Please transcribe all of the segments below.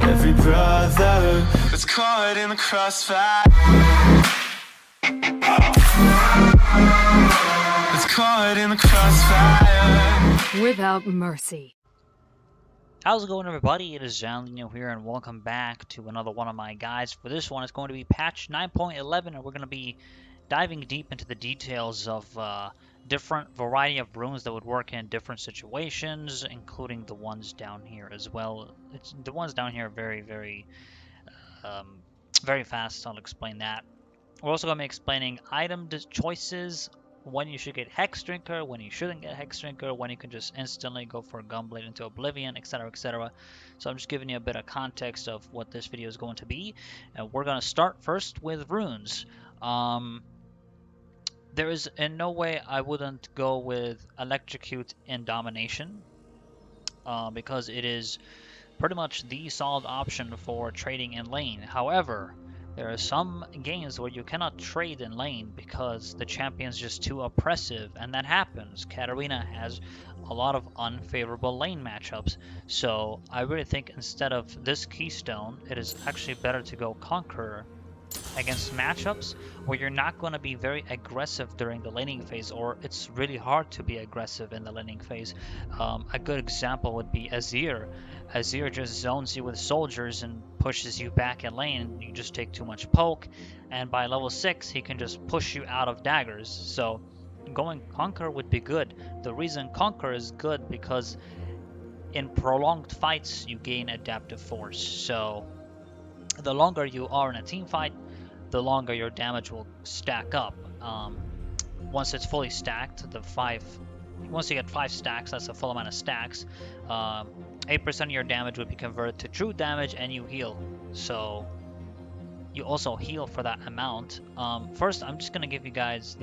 every brother that's caught in the crossfire. That's caught in the crossfire. Without mercy. How's it going, everybody? It is Alninio here, and welcome back to another one of my guides. For this one, it's going to be patch 9.11, and we're going to be diving deep into the details of different variety of runes that would work in different situations, including the ones down here as well. The ones down here are very fast. I'll explain that. We're also going to be explaining item choices, when you should get Hex Drinker, when you shouldn't get Hex Drinker, when you can just instantly go for Gunblade into Oblivion, etc, etc. So I'm just giving you a bit of context of what this video is going to be. And we're going to start first with runes. There is in no way I wouldn't go with Electrocute in Domination, because it is pretty much the solid option for trading in lane. However, there are some games where you cannot trade in lane because the champion's just too oppressive, and that happens. Katarina has a lot of unfavorable lane matchups, so I really think instead of this keystone, it is actually better to go Conqueror against matchups where you're not going to be very aggressive during the laning phase, or it's really hard to be aggressive in the laning phase. A good example would be Azir. Azir just zones you with soldiers and pushes you back in lane. You just take too much poke, and by level 6 he can just push you out of daggers. So going Conqueror would be good. The reason Conqueror is good because in prolonged fights you gain adaptive force. So the longer you are in a team fight, the longer your damage will stack up. Once it's fully stacked, once you get 5 stacks, that's a full amount of stacks, 8% of your damage would be converted to true damage, and you heal. So you also heal for that amount. First, I'm just going to give you guys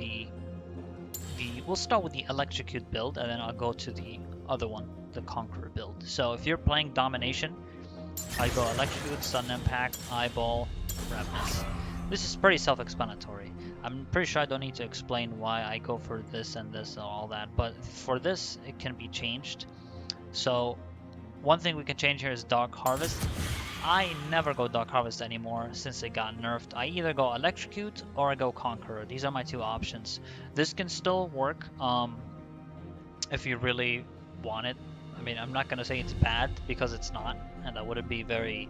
we'll start with the Electrocute build, and then I'll go to the other one, the Conqueror build. So if you're playing Domination, I go Electrocute, Sudden Impact, Eyeball, Ravenous. This is pretty self-explanatory. I'm pretty sure I don't need to explain why I go for this and all that, but for this, it can be changed. So one thing we can change here is Dark Harvest. I never go Dark Harvest anymore since it got nerfed. I either go Electrocute or I go Conqueror. These are my two options. This can still work if you really want it. I mean, I'm not going to say it's bad because it's not, and that wouldn't be very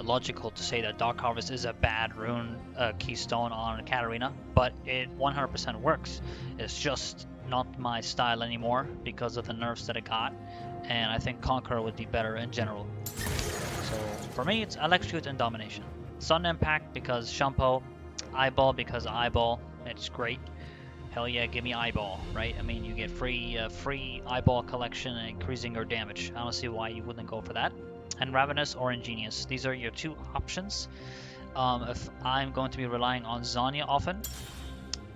logical to say that Dark Harvest is a bad rune keystone on Katarina, but it 100% works. It's just not my style anymore because of the nerfs that it got, and I think Conqueror would be better in general. So for me, it's Electrocute and Domination. Sudden Impact because Shampoo, Eyeball because Eyeball, it's great. Hell yeah, give me Eyeball, right? I mean, you get free Eyeball collection and increasing your damage. I don't see why you wouldn't go for that. And Ravenous or Ingenious. These are your two options. If I'm going to be relying on Zhonya often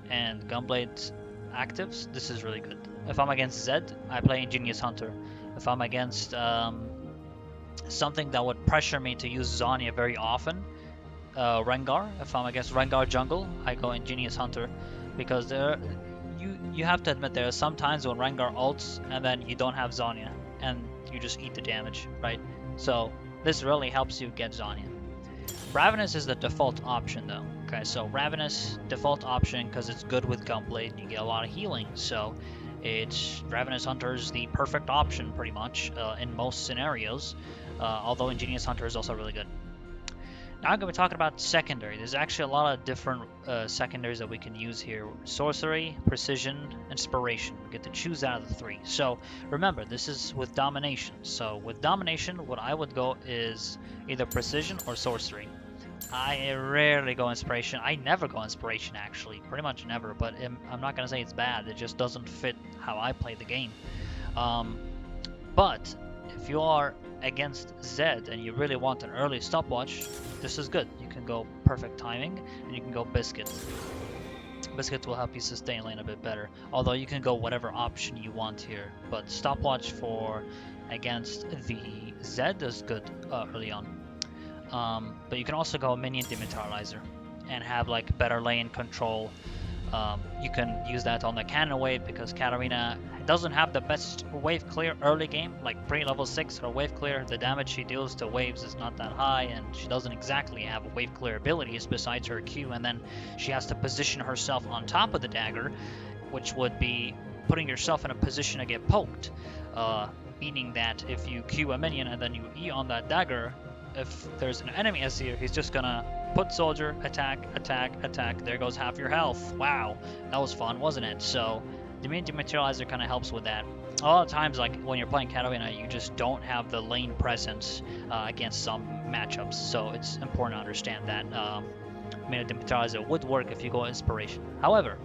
and Gunblade actives, this is really good. If I'm against Zed, I play Ingenious Hunter. If I'm against something that would pressure me to use Zhonya very often, Rengar. If I'm against Rengar jungle, I go Ingenious Hunter. Because you have to admit there are some times when Rengar ults and then you don't have Zhonya and you just eat the damage, right? So this really helps you get Zhonya. Ravenous is the default option though. Okay, so Ravenous default option because it's good with Gunblade. You get a lot of healing, so Ravenous Hunter is the perfect option pretty much in most scenarios. Although Ingenious Hunter is also really good. Now I'm going to be talking about secondary. There's actually a lot of different secondaries that we can use here. Sorcery, Precision, Inspiration. We get to choose out of the 3. So remember, this is with Domination. So with Domination, what I would go is either Precision or Sorcery. I rarely go Inspiration. I never go Inspiration, actually. Pretty much never, but I'm not going to say it's bad. It just doesn't fit how I play the game. But if you are against Zed and you really want an early stopwatch, this is good. You can go Perfect Timing and you can go Biscuit. Biscuit will help you sustain lane a bit better, although you can go whatever option you want here, but stopwatch for against the Zed is good early on. But you can also go Minion Dematerializer and have like better lane control. You can use that on the cannon wave because Katarina It doesn't have the best wave clear early game, like pre-level 6 or wave clear. The damage she deals to waves is not that high, and she doesn't exactly have wave clear abilities besides her Q, and then she has to position herself on top of the dagger, which would be putting yourself in a position to get poked. Meaning that if you Q a minion and then you E on that dagger, if there's an enemy S here, he's just gonna put soldier, attack, attack, attack. There goes half your health. Wow, that was fun, wasn't it? So the main dematerializer kind of helps with that. A lot of times, like when you're playing Katarina, you just don't have the lane presence against some matchups. So it's important to understand that main dematerializer would work if you go inspiration. However,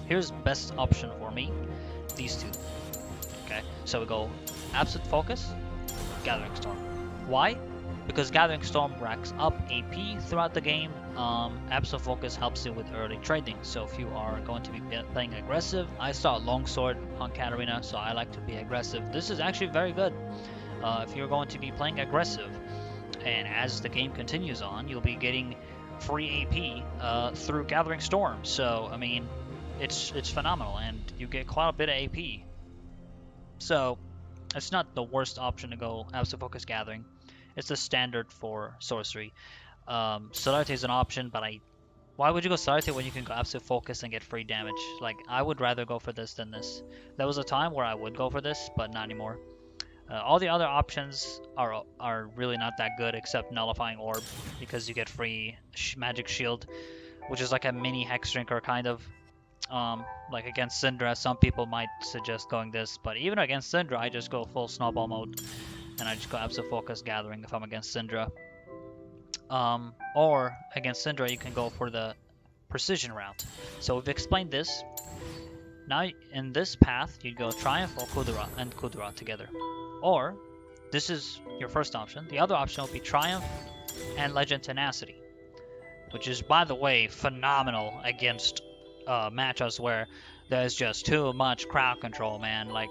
here's best option for me: these two. Okay, so we go Absolute Focus, Gathering Storm. Why? Because Gathering Storm racks up AP throughout the game. Absolute Focus helps you with early trading. So if you are going to be playing aggressive, I start Longsword on Katarina, so I like to be aggressive. This is actually very good. If you're going to be playing aggressive, and as the game continues on, you'll be getting free AP through Gathering Storm. So I mean, it's phenomenal, and you get quite a bit of AP. So it's not the worst option to go Absolute Focus Gathering. It's the standard for sorcery. Celerity is an option, but why would you go Celerity when you can go Absolute Focus and get free damage? Like, I would rather go for this than this. There was a time where I would go for this, but not anymore. All the other options are really not that good, except Nullifying Orb, because you get free Magic Shield, which is like a mini Hex Drinker kind of. Like against Syndra, some people might suggest going this, but even against Syndra, I just go full Snowball mode, and I just go Absolute Focus Gathering if I'm against Syndra. Or against Syndra, you can go for the Precision route. So we've explained this. Now in this path, you go Triumph or Kudura and Kudura together. Or, this is your first option. The other option will be Triumph and Legend Tenacity, which is, by the way, phenomenal against matchups where there's just too much crowd control, man. Like,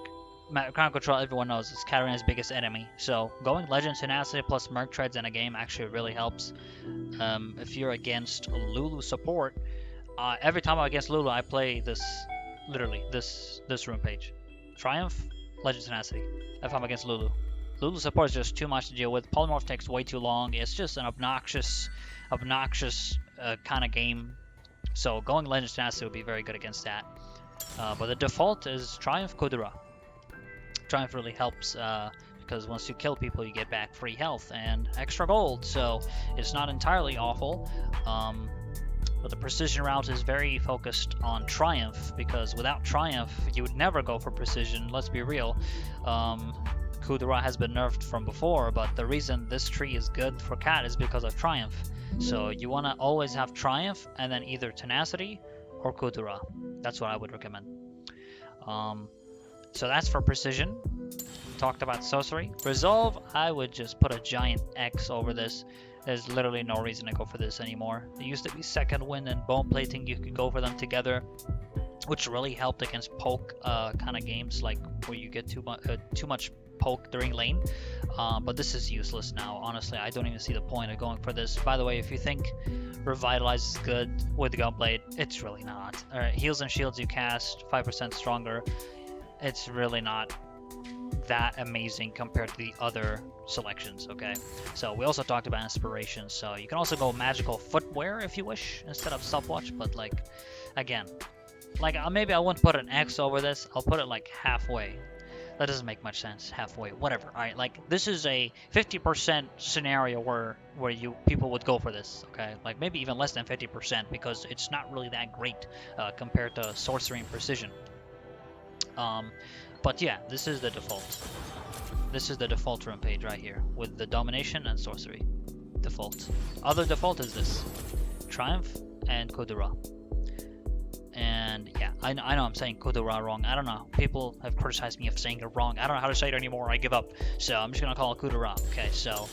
crowd control, everyone knows, is Katarina's biggest enemy. So going Legend Tenacity plus Merc Treads in a game actually really helps. If you're against Lulu support, every time I'm against Lulu, I play this, literally, this rune page. Triumph, Legend Tenacity, if I'm against Lulu. Lulu support is just too much to deal with. Polymorph takes way too long. It's just an obnoxious kind of game. So going Legend Tenacity would be very good against that. But the default is Triumph Kudura. Triumph really helps because once you kill people, you get back free health and extra gold. So it's not entirely awful. But the Precision route is very focused on Triumph, because without Triumph, you would never go for Precision. Let's be real. Kudura has been nerfed from before, but the reason this tree is good for Cat is because of Triumph. So you want to always have Triumph and then either Tenacity or Kudura. That's what I would recommend. So that's for Precision. Talked about Sorcery. Resolve, I would just put a giant X over this. There's literally no reason to go for this anymore. It used to be Second Wind and Bone Plating. You could go for them together, which really helped against poke kind of games, like where you get too much poke during lane. But this is useless now. Honestly, I don't even see the point of going for this. By the way, if you think Revitalize is good with Gunblade, it's really not. Heals and Shields you cast 5% stronger. It's really not that amazing compared to the other selections, okay? So we also talked about inspiration, so you can also go Magical Footwear if you wish instead of Stopwatch, but like, again, like maybe I wouldn't put an X over this. I'll put it like halfway. That doesn't make much sense. Halfway, whatever. All right, like this is a 50% scenario where people would go for this. Okay, like maybe even less than 50% because it's not really that great compared to Sorcery and Precision. But yeah, this is the default. This is the default rune page right here with the Domination and Sorcery default. Other default is this: Triumph and Kudura. And yeah, I know I'm saying Kudura wrong. I don't know. People have criticized me of saying it wrong. I don't know how to say it anymore. I give up. So I'm just gonna call it Kudura. Okay, so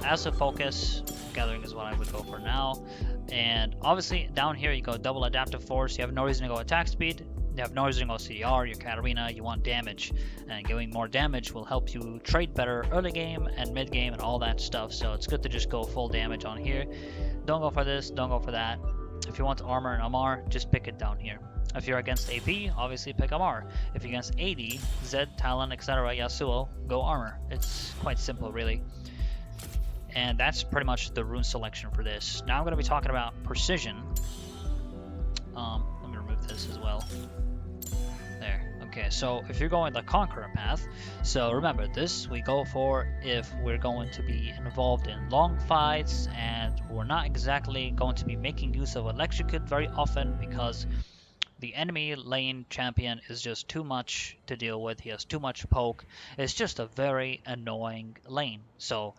as a focus, Gathering is what I would go for now. And obviously down here you go double Adaptive Force. You have no reason to go attack speed. You have no reason to go CDR. You're Katarina. You want damage, and going more damage will help you trade better early game and mid game and all that stuff. So it's good to just go full damage on here. Don't go for this. Don't go for that. If you want armor and Amar, just pick it down here. If you're against AP, obviously pick Amar. If you're against AD, Zed, Talon, etc., Yasuo, go armor. It's quite simple, really. And that's pretty much the rune selection for this. Now I'm going to be talking about precision. Let me remove this as well. There. Okay, so if you're going the Conqueror path, so remember this we go for if we're going to be involved in long fights and we're not exactly going to be making use of Electrocute very often because the enemy lane champion is just too much to deal with. He has too much poke. It's just a very annoying lane. So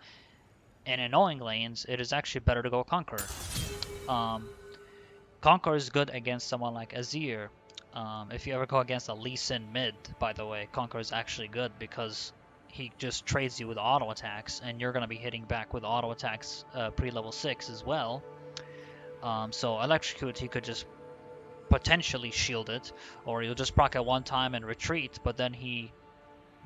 in annoying lanes, it is actually better to go Conqueror. Conqueror is good against someone like Azir. If you ever go against a Lee Sin mid, by the way, Conqueror is actually good because he just trades you with auto attacks, and you're going to be hitting back with auto attacks pre-level 6 as well. So Electrocute, he could just potentially shield it, or he'll just proc at one time and retreat, but then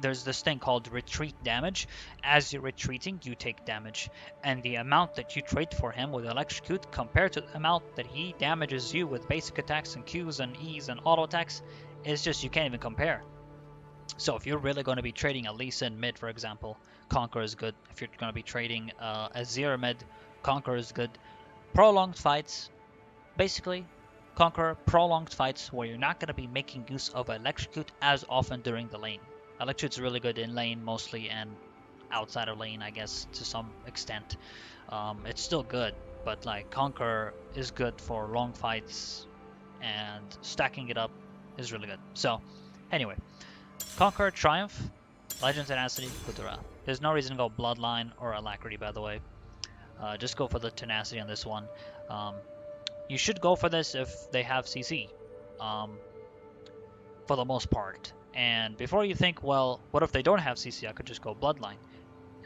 there's this thing called retreat damage. As you're retreating, you take damage, and the amount that you trade for him with Electrocute compared to the amount that he damages you with basic attacks and Qs and Es and auto attacks is just, you can't even compare. So if you're really going to be trading a Lee Sin mid, for example, Conqueror is good. If you're going to be trading a Azir mid, Conqueror is good. Prolonged fights, basically, Conqueror, prolonged fights where you're not going to be making use of Electrocute as often during the lane. Electrocute's really good in lane mostly, and outside of lane, I guess, to some extent. It's still good, but like Conqueror is good for long fights, and stacking it up is really good. So, anyway, Conqueror, Triumph, Legend, Tenacity, Kutura. There's no reason to go Bloodline or Alacrity, by the way. Just go for the Tenacity on this one. You should go for this if they have CC, for the most part. And before you think, well, what if they don't have CC? I could just go Bloodline.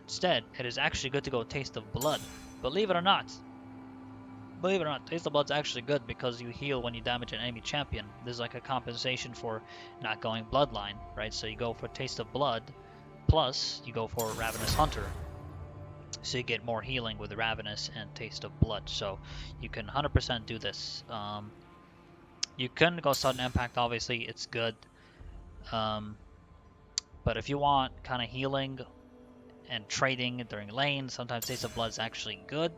Instead, it is actually good to go Taste of Blood. Believe it or not. Taste of Blood's actually good because you heal when you damage an enemy champion. There's like a compensation for not going Bloodline, right? So you go for Taste of Blood, plus you go for Ravenous Hunter. So you get more healing with Ravenous and Taste of Blood. So you can 100% do this. You can go Sudden Impact, obviously, it's good. But if you want kind of healing and trading during lane, sometimes Taste of Blood is actually good.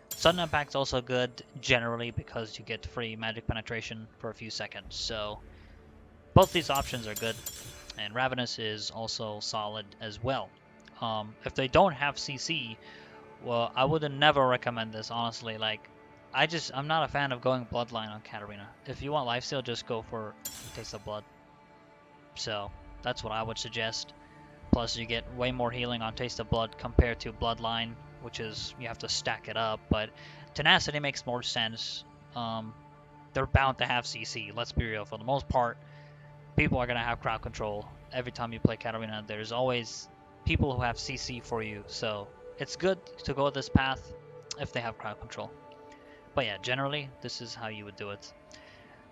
Sudden Impact's also good generally because you get free magic penetration for a few seconds. So both these options are good, and Ravenous is also solid as well. If they don't have CC, well, I would never recommend this, honestly. Like, I'm not a fan of going Bloodline on Katarina. If you want lifesteal, just go for Taste of Blood. So that's what I would suggest. Plus, you get way more healing on Taste of Blood compared to Bloodline, which is, you have to stack it up. But Tenacity makes more sense. They're bound to have CC, let's be real. For the most part, people are going to have crowd control. Every time you play Katarina, there's always people who have CC for you. So it's good to go this path if they have crowd control. But yeah, generally, this is how you would do it.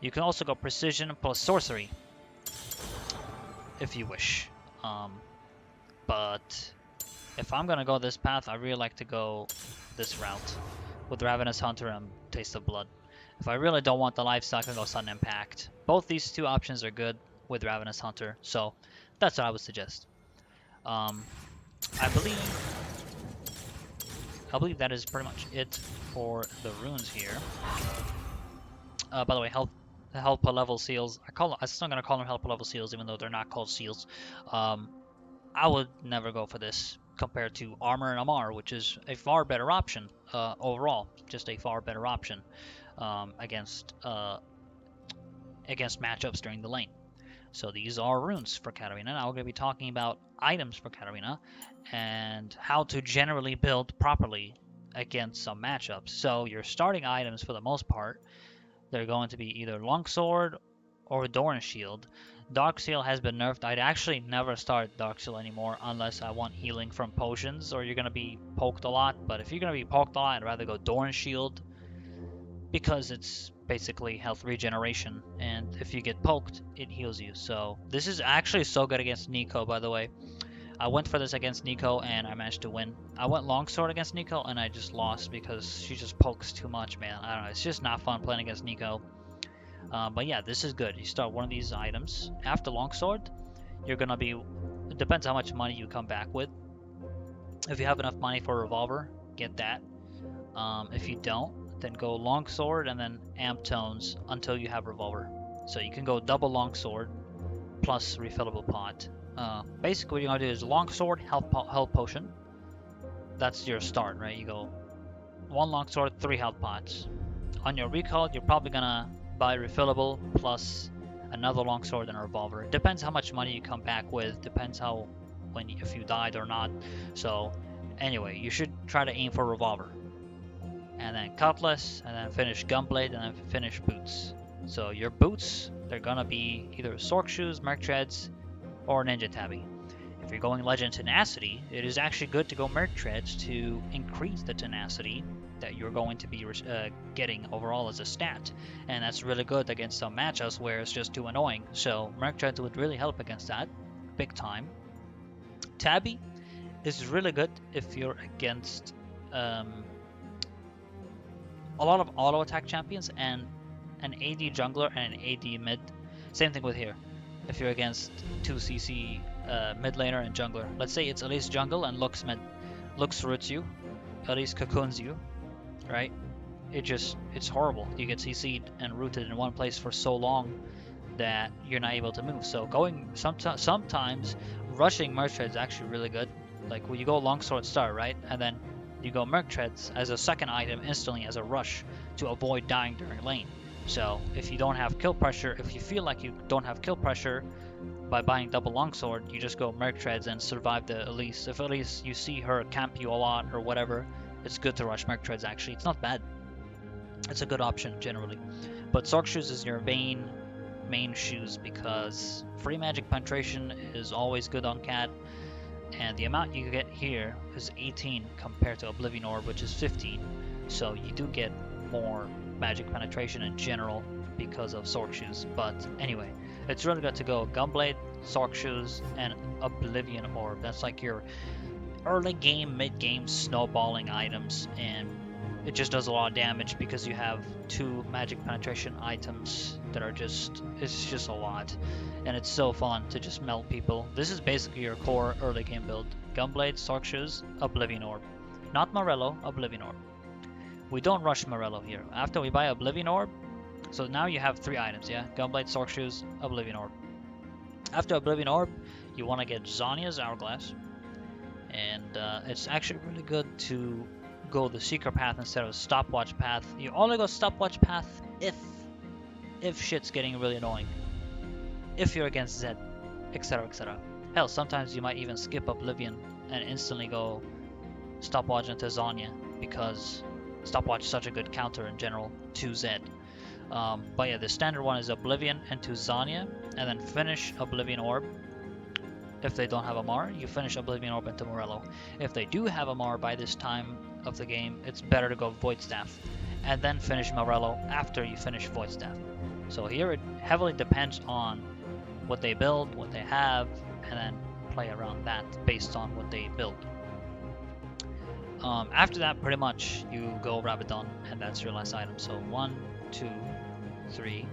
You can also go Precision plus Sorcery if you wish. But if I'm gonna go this path, I really like to go this route with Ravenous Hunter and Taste of Blood. If I really don't want the lifesteal, I can go Sudden Impact. Both these two options are good with Ravenous Hunter, so that's what I would suggest. I believe that is pretty much it for the runes here. By the way, health per level seals. I'm still gonna call them health per level seals, even though they're not called seals. I would never go for this compared to armor and Amar, which is a far better option overall. Just a far better option against matchups during the lane. So these are runes for Katarina. Now we're going to be talking about items for Katarina and how to generally build properly against some matchups. So your starting items, for the most part, they're going to be either Longsword or Doran Shield. Dark Seal has been nerfed. I'd actually never start Dark Seal anymore unless I want healing from potions or you're going to be poked a lot. But if you're going to be poked a lot, I'd rather go Doran Shield because it's basically health regeneration, and if you get poked, it heals you. So this is actually so good against Neeko, by the way. I went for this against Neeko and I managed to win. I went Longsword against Neeko and I just lost because she just pokes too much, man. I don't know, it's just not fun playing against Neeko. But yeah, this is good. You start one of these items. After Longsword, you're gonna be. It depends how much money you come back with. If you have enough money for a revolver, get that. If you don't, then go Longsword and then Amp Tones until you have revolver. So you can go double Longsword plus refillable pot. Basically, what you're gonna do is Longsword, health potion. That's your start, right? You go one Longsword, 3 health pots. On your recall, you're probably gonna buy refillable plus another Longsword and a revolver. It depends how much money you come back with. Depends how if you died or not. So anyway, you should try to aim for revolver, and then cutlass, and then finish gunblade, and then finish boots. So your boots, they're gonna be either Sork shoes, Merc treads, or Ninja tabby. If you're going Legend Tenacity, it is actually good to go Merc treads to increase the tenacity that you're going to be getting overall as a stat, and that's really good against some matchups where it's just too annoying. So Merc treads would really help against that, big time. Tabby is really good if you're against a lot of auto attack champions and an AD jungler and an AD mid. Same thing with here. If you're against 2cc mid laner and jungler, let's say it's Elise jungle and Lux mid. Lux roots you, Elise cocoons you, right? It's horrible. You get CC'd and rooted in one place for so long that you're not able to move. So sometimes rushing Merc treads is actually really good. Like when you go Longsword start, right? And then you go Merc treads as a second item instantly as a rush to avoid dying during lane. So if you don't have kill pressure, if you feel like you don't have kill pressure by buying double Longsword, you just go Merc treads and survive the Elise. If Elise, you see her camp you a lot or whatever, it's good to rush Merc treads actually. It's not bad. It's a good option generally. But Sork shoes is your main shoes because free magic penetration is always good on Cat, and the amount you get here is 18 compared to Oblivion Orb, which is 15. So you do get more magic penetration in general because of Sork shoes. But anyway, it's really good to go Gunblade, Sork shoes, and Oblivion Orb. That's like your early game, mid game snowballing items, and it just does a lot of damage because you have 2 magic penetration items that are it's just a lot. And it's so fun to just melt people. This is basically your core early game build. Gunblade, Sork shoes, Oblivion Orb. Not Morello, Oblivion Orb. We don't rush Morello here. After we buy Oblivion Orb, so now you have 3 items, yeah? Gunblade, Sork shoes, Oblivion Orb. After Oblivion Orb, you want to get Zhonya's Hourglass. And it's actually really good to go the secret path instead of stopwatch path. You only go stopwatch path if shit's getting really annoying. If you're against Zed, etc, etc. Hell, sometimes you might even skip Oblivion and instantly go stopwatch into Zhonya because stopwatch is such a good counter in general to Zed. But yeah, the standard one is Oblivion into Zhonya, and then finish Oblivion Orb. If they don't have a Mar, you finish Oblivion Orb into Morello. If they do have a Mar by this time of the game, it's better to go Void Staff, and then finish Morello after you finish Void Staff. So here it heavily depends on what they build, what they have, and then play around that based on what they build. After that, pretty much you go Rabadon, and that's your last item. So 1, 2, 3,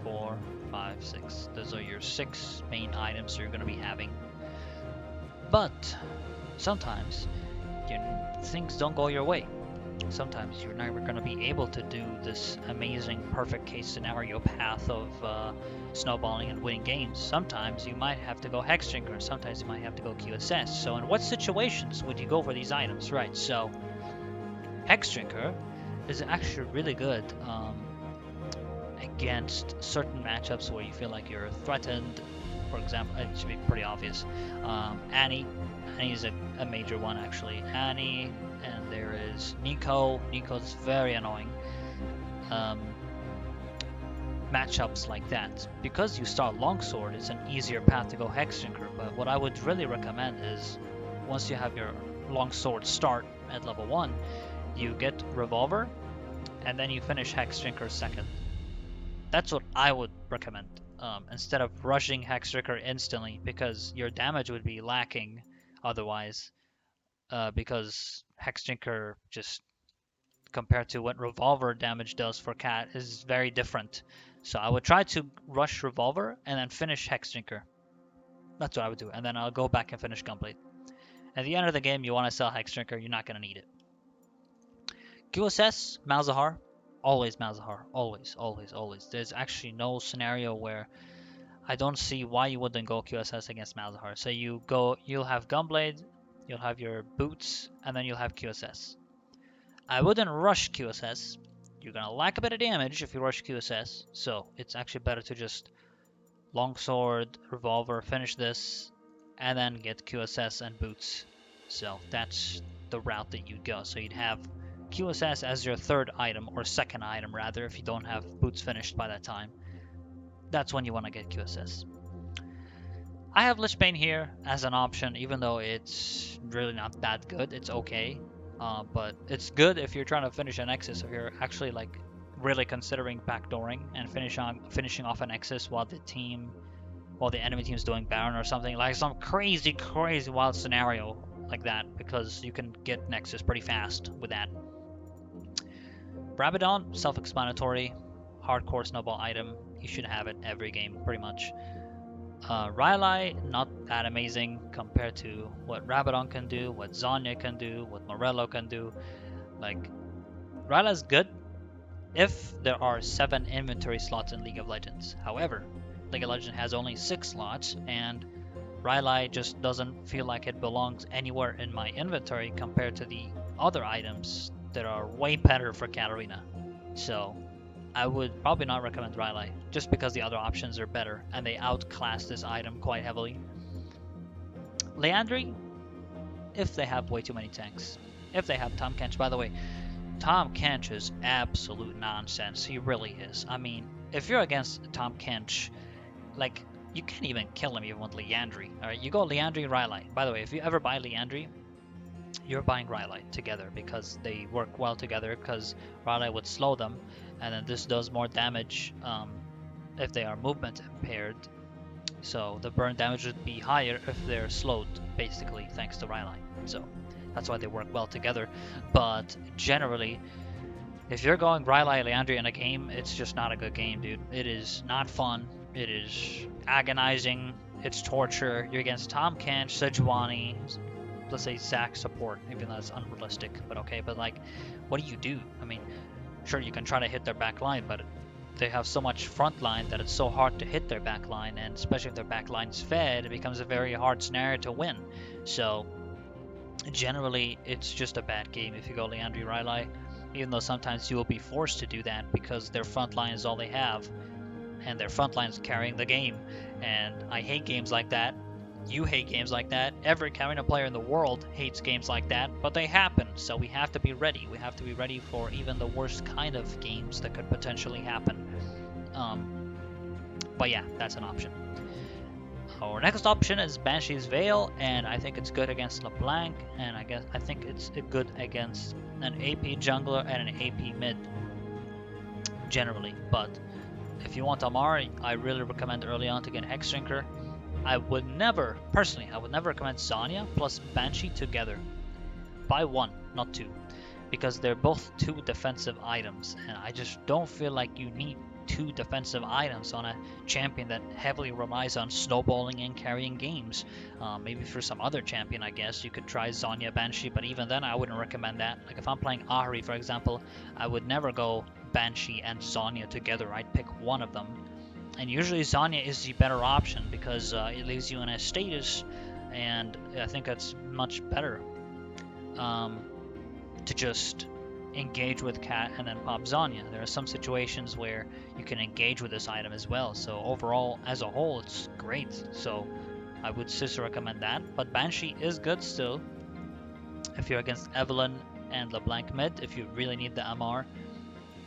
4, 5, 6. Those are your 6 main items you're going to be having. But sometimes things don't go your way. Sometimes you're never going to be able to do this amazing perfect case scenario path of snowballing and winning games. Sometimes you might have to go Hexdrinker, sometimes you might have to go QSS. So in what situations would you go for these items, right? So Hexdrinker is actually really good against certain matchups where you feel like you're threatened. For example, it should be pretty obvious. Aunii is a major one actually. Aunii, and there is Nico. Nico's very annoying. Matchups like that. Because you start Longsword, it's an easier path to go Hexdrinker, but what I would really recommend is once you have your Longsword start at level 1, you get Revolver, and then you finish Hexdrinker second. That's what I would recommend. Instead of rushing Hexdrinker instantly, because your damage would be lacking otherwise, because Hexdrinker just compared to what Revolver damage does for Cat is very different. So I would try to rush Revolver and then finish Hexdrinker. That's what I would do. And then I'll go back and finish Gunblade. At the end of the game, you want to sell Hexdrinker. You're not going to need it. QSS, Malzahar. Always Malzahar. Always, always, always. There's actually no scenario where I don't see why you wouldn't go QSS against Malzahar. So you'll have Gunblade, you'll have your boots, and then you'll have QSS. I wouldn't rush QSS. You're going to lack a bit of damage if you rush QSS. So it's actually better to just Longsword, Revolver, finish this, and then get QSS and boots. So that's the route that you'd go. So you'd have QSS as your third item, or second item rather, if you don't have boots finished by that time. That's when you want to get QSS. I have Lich Bane here as an option, even though it's really not that good. It's okay, but it's good if you're trying to finish a Nexus, if you're actually like really considering backdooring and finishing off a Nexus while the enemy team's doing Baron or something, like some crazy wild scenario like that, because you can get Nexus pretty fast with that. Rabadon, self-explanatory, hardcore snowball item. You should have it every game, pretty much. Rylai, not that amazing compared to what Rabadon can do, what Zhonya can do, what Morello can do. Like, Rylai's good if there are 7 inventory slots in League of Legends. However, League of Legends has only 6 slots, and Rylai just doesn't feel like it belongs anywhere in my inventory compared to the other items that are way better for Katarina. So I would probably not recommend Rylai, just because the other options are better and they outclass this item quite heavily. Liandry, if they have way too many tanks. If they have Tahm Kench, by the way, Tahm Kench is absolute nonsense. He really is. I mean, if you're against Tahm Kench, like, you can't even kill him even with Liandry. Alright, you go Liandry, Rylai. By the way, if you ever buy Liandry, you're buying Rylai together because they work well together, because Rylai would slow them, and then this does more damage if they are movement impaired. So the burn damage would be higher if they're slowed, basically, thanks to Rylai. So that's why they work well together. But generally, if you're going Rylai Liandry in a game, it's just not a good game, dude. It is not fun. It is agonizing. It's torture. You're against Tahm Kench, Sejuani, let's say Zac support, even though that's unrealistic, but okay. But like, what do? I mean, sure, you can try to hit their back line, but they have so much front line that it's so hard to hit their back line, and especially if their back line's fed, it becomes a very hard scenario to win. So generally, it's just a bad game if you go Liandry Rylai, even though sometimes you will be forced to do that because their front line is all they have, and their front line is carrying the game. And I hate games like that. You hate games like that. Every Katarina player in the world hates games like that, but they happen, so we have to be ready. We have to be ready for even the worst kind of games that could potentially happen. But yeah, that's an option. Our next option is Banshees Veil, and I think it's good against LeBlanc, and I think it's good against an AP jungler and an AP mid, generally. But if you want Amar, I really recommend early on to get Hexdrinker. I would never recommend Zhonya plus Banshee together. Buy one, not two, because they're both 2 defensive items, and I just don't feel like you need 2 defensive items on a champion that heavily relies on snowballing and carrying games. Maybe for some other champion, I guess, you could try Zhonya Banshee, but even then I wouldn't recommend that. Like if I'm playing Ahri, for example, I would never go Banshee and Zhonya together. I'd pick one of them. And usually Zhonya is the better option because it leaves you in a status, and I think that's much better to just engage with Cat and then pop Zhonya. There are some situations where you can engage with this item as well, so overall, as a whole, it's great. So I would just recommend that, but Banshee is good still if you're against Evelynn and LeBlanc mid. If you really need the MR,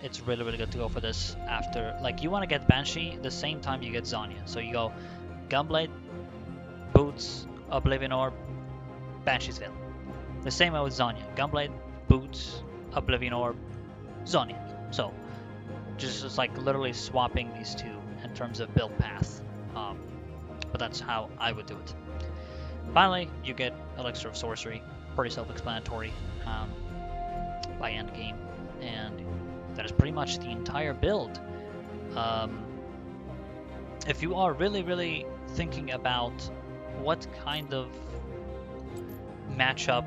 it's really good to go for this after. Like, you want to get Banshee the same time you get Zhonya. So you go Gunblade, Boots, Oblivion Orb, Banshees Veil. The same way with Zhonya. Gunblade, Boots, Oblivion Orb, Zhonya. So just like literally swapping these two in terms of build path. But that's how I would do it. Finally, you get Elixir of Sorcery. Pretty self-explanatory by end game. and that is pretty much the entire build. If you are really thinking about what kind of matchup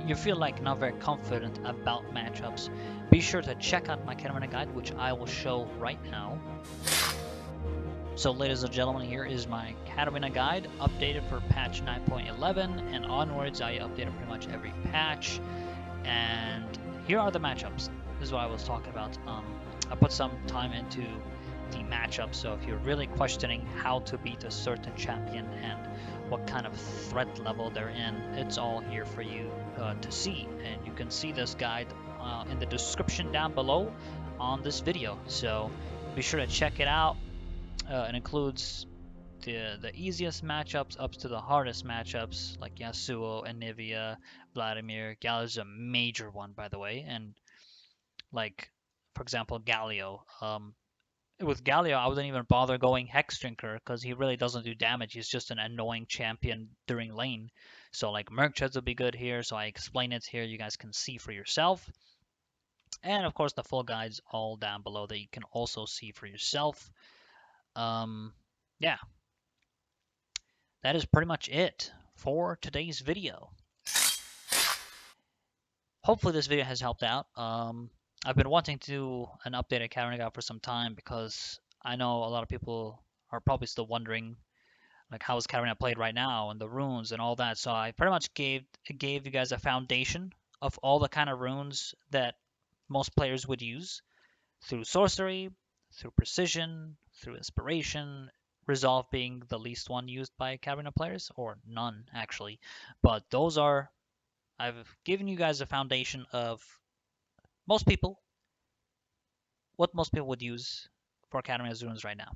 you feel like not very confident about matchups, be sure to check out my Katarina guide, which I will show right now. So ladies and gentlemen, here is my Katarina guide, updated for patch 9.11, and onwards I update it pretty much every patch. And here are the matchups. This is what I was talking about. I put some time into the matchup, so if you're really questioning how to beat a certain champion and what kind of threat level they're in, it's all here for you to see. And you can see this guide in the description down below on this video, so be sure to check it out. It includes the easiest matchups up to the hardest matchups, like Yasuo, Anivia, Vladimir. Galio is a major one, by the way, and like, for example, Galio. With Galio, I wouldn't even bother going Hex Drinker because he really doesn't do damage. He's just an annoying champion during lane. So like Merchants would be good here, so I explain it here. You guys can see for yourself. And of course, the full guide's all down below that you can also see for yourself. Yeah, that is pretty much it for today's video. Hopefully this video has helped out. I've been wanting to do an updated Katarina guide for some time because I know a lot of people are probably still wondering like how is Katarina played right now and the runes and all that. So I pretty much gave you guys a foundation of all the kind of runes that most players would use through sorcery, through precision, through inspiration, resolve being the least one used by Katarina players, or none actually. But those are, I've given you guys a foundation of most people, what most people would use for Katarina's runes right now,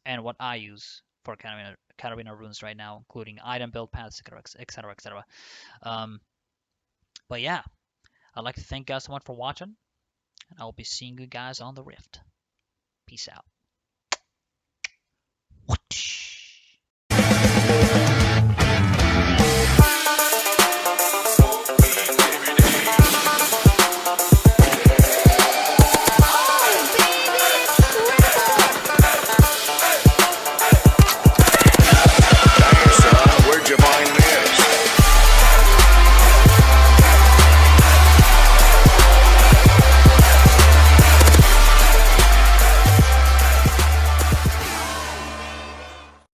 and what I use for Katarina runes right now, including item build paths, etc., etc. But yeah, I'd like to thank you guys so much for watching, and I'll be seeing you guys on the Rift. Peace out. Whoosh.